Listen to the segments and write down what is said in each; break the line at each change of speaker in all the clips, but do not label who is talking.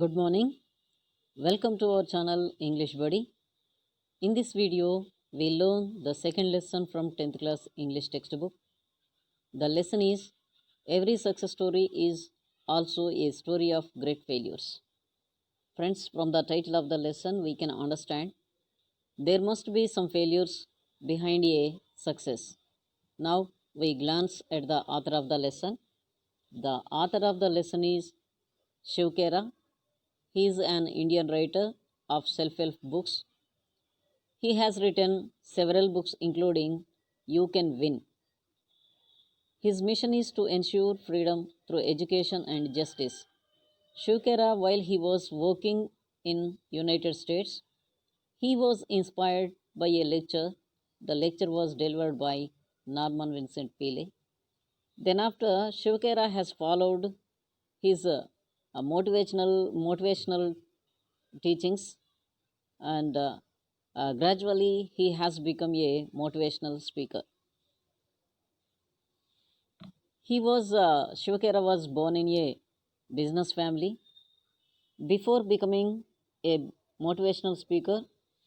Good morning. Welcome to our channel English Badi. In this video, we learn the second lesson from 10th class English textbook. The lesson is every success story is also a story of great failures. Friends, from the title of the lesson, we can understand there must be some failures behind a success. Now, we glance at the author of the lesson. The author of the lesson is Shivkera. He is an Indian writer of self-help books. He has written several books including You Can Win. His mission is to ensure freedom through education and justice. Shukera, while he was working in United States, he was inspired by a lecture. The lecture was delivered by Norman Vincent Peale. Then after, Shukera has followed his motivational teachings and gradually he has become a motivational speaker. Shivakera was born in a business family. Before becoming a motivational speaker,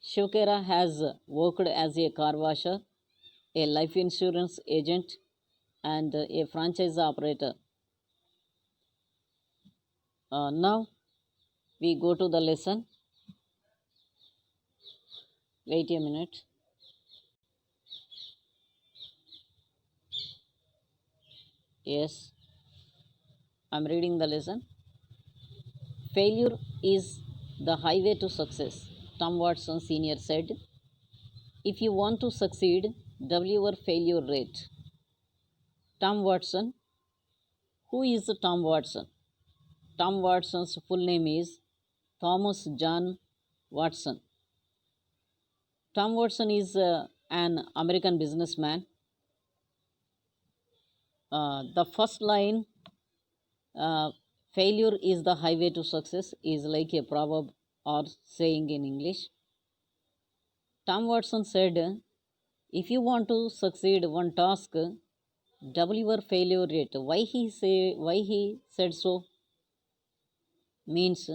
Shivakera has worked as a car washer, a life insurance agent, and a franchise operator. Now we go to the lesson. Wait a minute. Yes, I'm reading the lesson. Failure is the highway to success, Tom Watson Sr. said. If you want to succeed, double your failure rate. Tom Watson. Who is Tom Watson? Tom Watson's full name is Thomas John Watson. Tom Watson is an American businessman. The first line, failure is the highway to success, is like a proverb or saying in English. Tom Watson said, if you want to succeed one task, double your failure rate. Why he said so? Means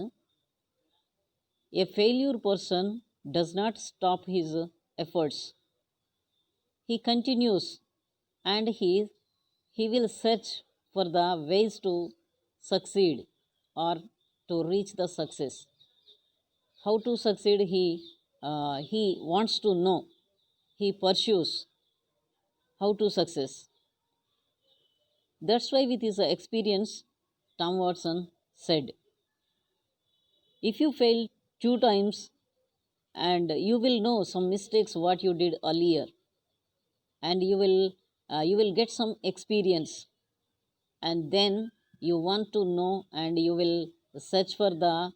a failure person does not stop his efforts. He continues and he will search for the ways to succeed or to reach the success. How to succeed he wants to know. He pursues how to success. That's why with his experience, Tom Watson said, if you fail 2 times and you will know some mistakes what you did earlier and you will get some experience and then you want to know and you will search for the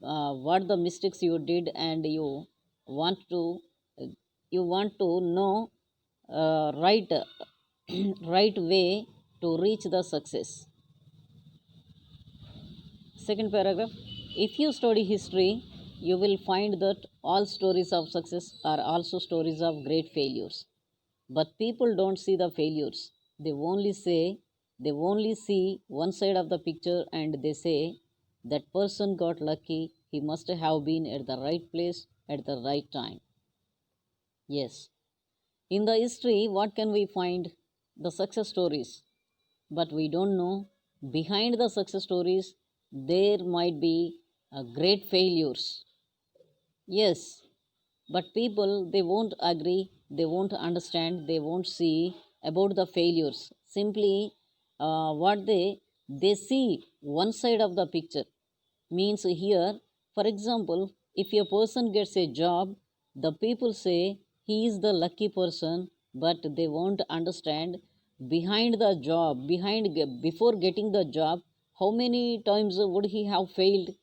what the mistakes you did and want to you want to know right right way to reach the success. Second paragraph, if you study history, you will find that all stories of success are also stories of great failures. But people don't see the failures. They only see one side of the picture and they say that person got lucky, he must have been at the right place at the right time. Yes. In the history, what can we find? The success stories. But we don't know behind the success stories there might be great failures. Yes, but people they won't agree, they won't understand, they won't see about the failures. Simply, what they see one side of the picture. Means here, for example, if a person gets a job, the people say he is the lucky person, but they won't understand behind the job, before getting the job, how many times would he have failed?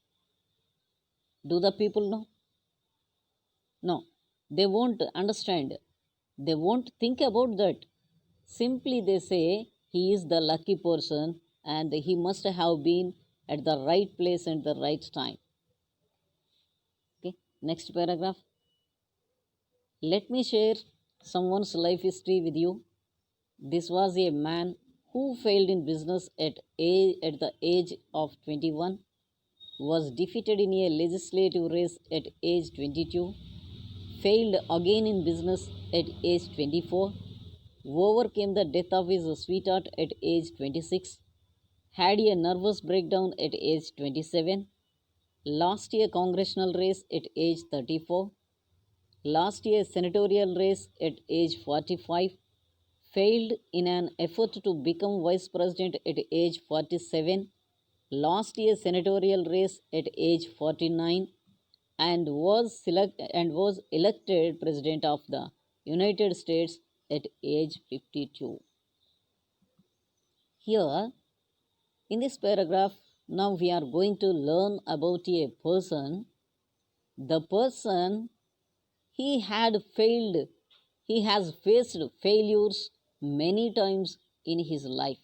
Do the people know? No, they won't understand. They won't think about that. Simply they say he is the lucky person and he must have been at the right place at the right time. Okay, next paragraph. Let me share someone's life history with you. This was a man who failed in business at the age of 21. was defeated in a legislative race at age 22, failed again in business at age 24, overcame the death of his sweetheart at age 26, had a nervous breakdown at age 27, lost a congressional race at age 34, lost a senatorial race at age 45, failed in an effort to become vice president at age 47, lost a senatorial race at age 49, and was elected president of the United States at age 52. Here, in this paragraph, now we are going to learn about a person. The person, he had failed, he has faced failures many times in his life.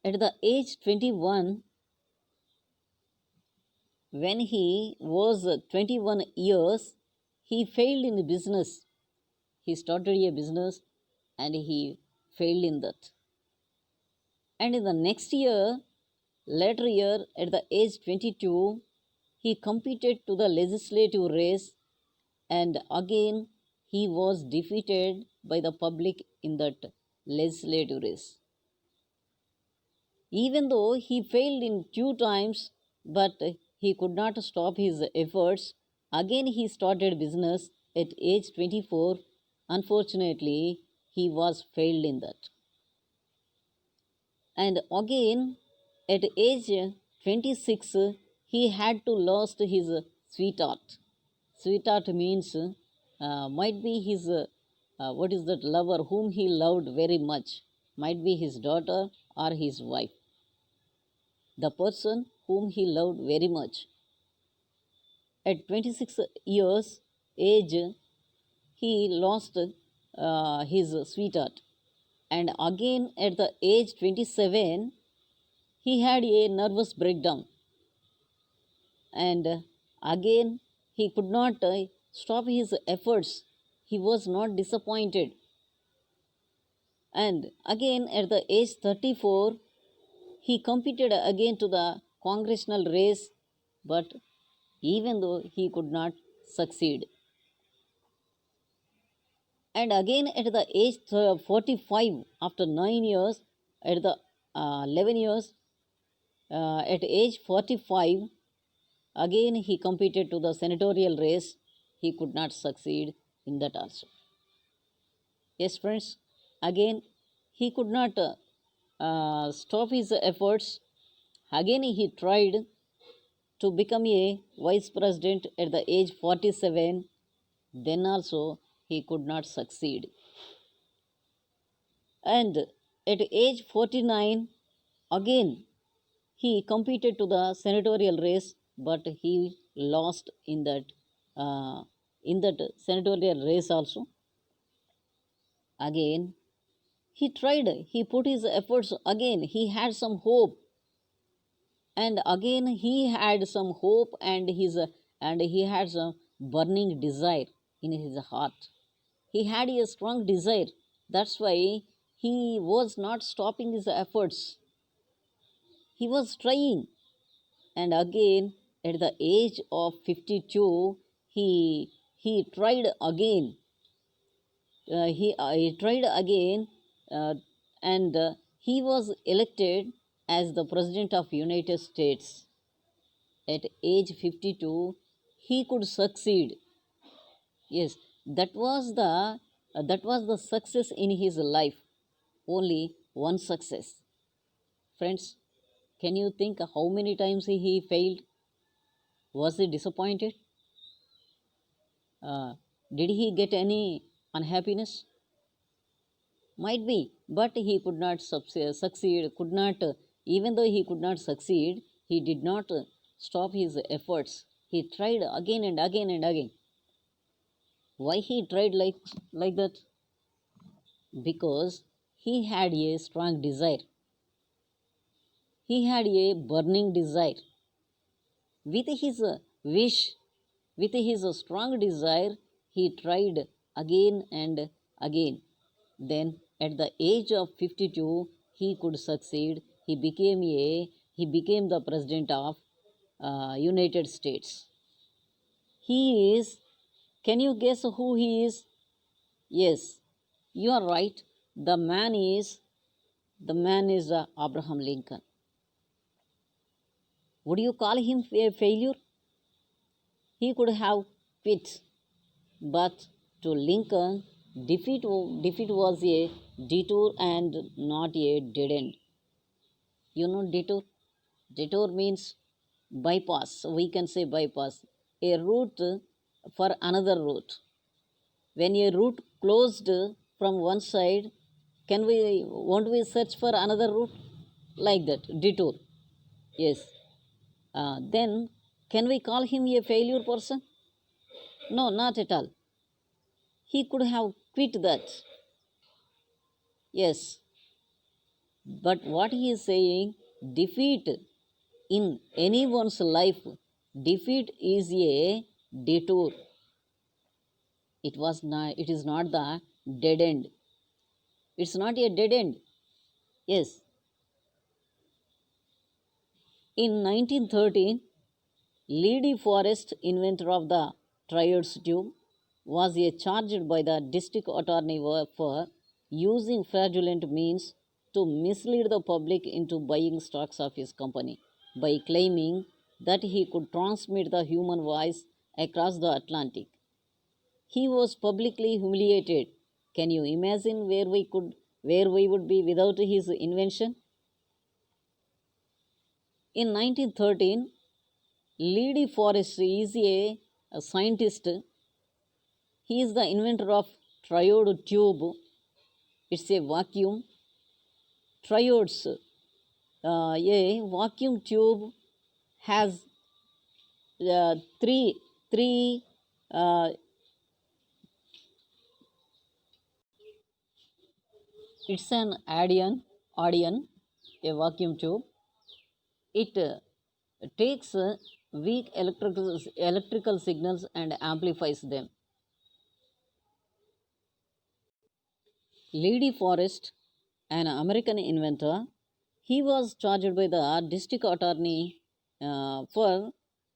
At the age 21, when he was 21 years, he failed in business. He started a business and he failed in that. And in the next year, later year, at the age 22, he competed to the legislative race and again he was defeated by the public in that legislative race. Even though he failed in two times, but he could not stop his efforts, again he started business at age 24. Unfortunately, he was failed in that. And again, at age 26, he had to lost his sweetheart. Sweetheart means might be his what is that lover whom he loved very much, might be his daughter or his wife, the person whom he loved very much. At 26 years age, he lost his sweetheart, and again at the age 27, he had a nervous breakdown, and again he could not stop his efforts. He was not disappointed, and again at the age 34, he competed again to the congressional race, but even though he could not succeed. And again at the age 45, after 9 years, at the 11 years, at age 45, again he competed to the senatorial race. He could not succeed in that also. Yes, friends, again he could not stop his efforts. Again he tried to become a vice president at the age 47. Then also he could not succeed. And at age 49, again he competed to the senatorial race, but he lost in that senatorial race also. Again he tried, he put his efforts again, he had some hope, and again he had some hope, and he had some burning desire in his heart. He had a strong desire. That's why he was not stopping his efforts. He was trying. And again, at the age of 52, he tried again. He tried again, and he was elected as the President of United States. At age 52, he could succeed. Yes, that was the success in his life. Only one success. Friends, can you think how many times he failed? Was he disappointed? Uh, did he get any unhappiness? Might be, but he could not succeed, could not, even though he could not succeed, he did not stop his efforts. He tried again and again and again. Why he tried like that? Because he had a strong desire. He had a burning desire. With his wish, with his strong desire, he tried again and again. Then, at the age of 52, he could succeed. He became a he became the president of United States. He is, can you guess who he is? Yes, you are right. The man is, the man is Abraham Lincoln. Would you call him a failure? He could have quit, but to Lincoln, defeat was a detour and not a dead end. You know detour? Detour means bypass. We can say bypass. A route for another route. When a route closed from one side, can we won't we search for another route? Like that, detour. Yes. Then can we call him a failure person? No, not at all. He could have quit that. Yes. But what he is saying, defeat in anyone's life, defeat is a detour. It is not the dead end. It's not a dead end. Yes. In 1913, Lady Forrest, inventor of the Triod's tube, was charged by the district attorney for using fraudulent means to mislead the public into buying stocks of his company by claiming that he could transmit the human voice across the Atlantic. He was publicly humiliated. Can you imagine where we would be without his invention? In 1913, Lady Forrest is a scientist. He is the inventor of triode tube. It's a vacuum. Triodes. A vacuum tube has three. Uh, it's an audion, a vacuum tube. It takes weak electrical signals and amplifies them. Lady Forrest, an American inventor, he was charged by the district attorney for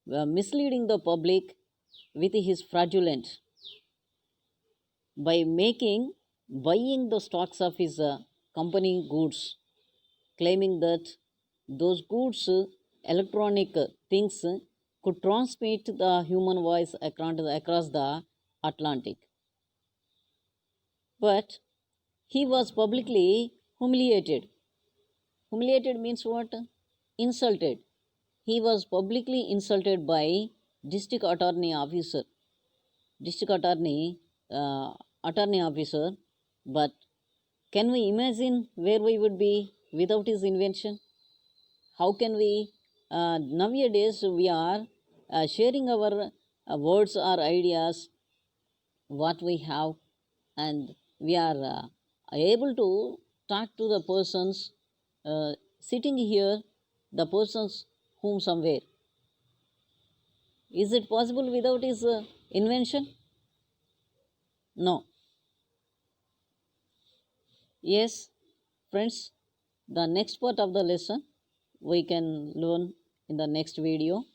misleading the public with his fraudulent by making buying the stocks of his company goods, claiming that those goods, electronic things, could transmit the human voice across the Atlantic. But he was publicly humiliated. Humiliated means what? Insulted. He was publicly insulted by district attorney officer, district attorney officer. But can we imagine where we would be without his invention? How can we? Nowadays, we are sharing our words or ideas, what we have, and we are able to talk to the persons sitting here, the persons whom somewhere. Is it possible without his invention? No. Yes, friends, the next part of the lesson we can learn in the next video.